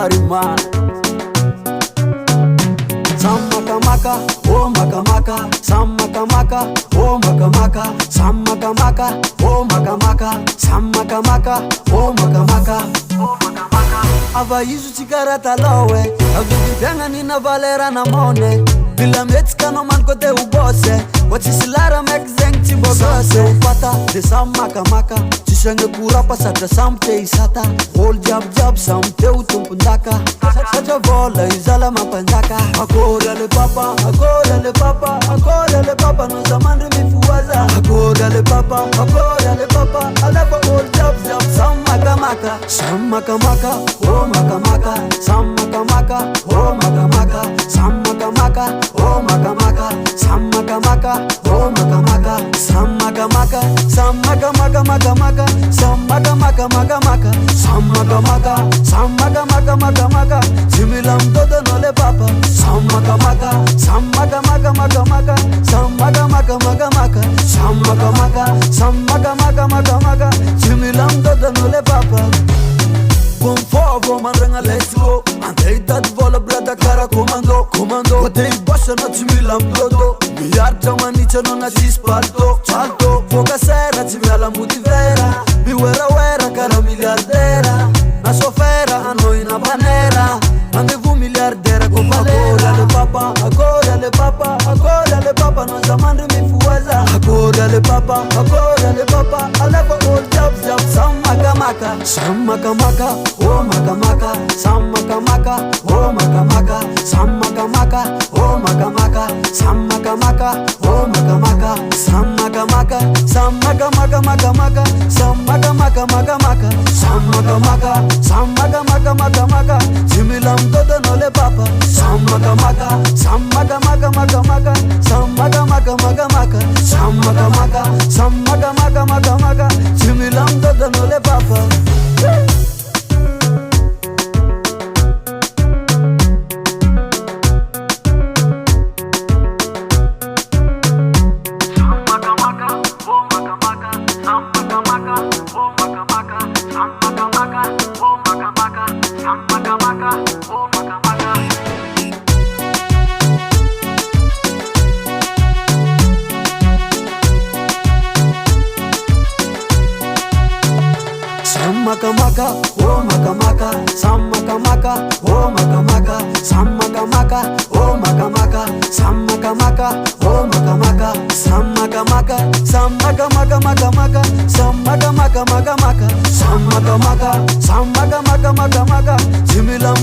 Mariman. Sammakamaka, oh makamaka, sammakamaka, oh makamaka, sammakamaka, oh makamaka, sammakamaka, oh makamaka. Ava isu cigarata lowe, avivi bianga nina valera na mone. Bila metzka no man kote ubose, wachisilara mek zeng chibogose. Upata de sammakamaka, chisenge pura pasata samte isata. Hol jab jab samte utumpundaka, sacha vola izala mapanjaka. Akora le papa, akora le papa, akora le papa, no zamandri mifuwaza. Akora le papa, alapa hol jab jab sammakamaka. Sammakamaka, oh makamaka, sammakamaka, oh makamaka, sammakamaka, oh makamaka, sammakamaka, oh makamaka, sammakamaka, sammakamaka makamaka, sammakamaka makamaka, sammakamaka, sammakamaka makamaka, simila mtoto nole papa. Sammakamaka, sammakamaka makamaka, sammakamaka makamaka, sammakamaka, sammakamaka makamaka, simila mtoto nole papa. Kom for man renga let's go. Andei dat vola blada cara comando, comando. Potei baixa na timila mtoto. Miliar jamanicha non na cispalto, salto. Foca sera timela mutivera. Mi wera wera cara miliardera. Na sofera a noi na panera. Andevu miliardera con valera. Le papa, agora le papa, agora le papa. Non zamandri mi fuwaza. Agora le papa, aleva all jab jab sammakamaka. Sammakamaka, oh makamaka, sammakamaka, oh makamaka, sammakamaka, oh makamaka, sammakamaka, oh makamaka, sammakamaka, sammakamaka makamaka, sammakamaka makamaka, sammakamaka, sammakamaka makamaka, simila mtoto nole papa. Sammakamaka, sammakamaka makamaka, sammakamaka makamaka, sammakamaka, sammakamaka makamaka, simila mtoto nole papa. Sammakamaka, oh makamaka, sammakamaka, oh makamaka, sammakamaka, oh makamaka, sammakamaka, oh makamaka, sammakamaka, sammakamaka makamaka, sammakamaka makamaka, sammakamaka, sammakamaka makamaka, similam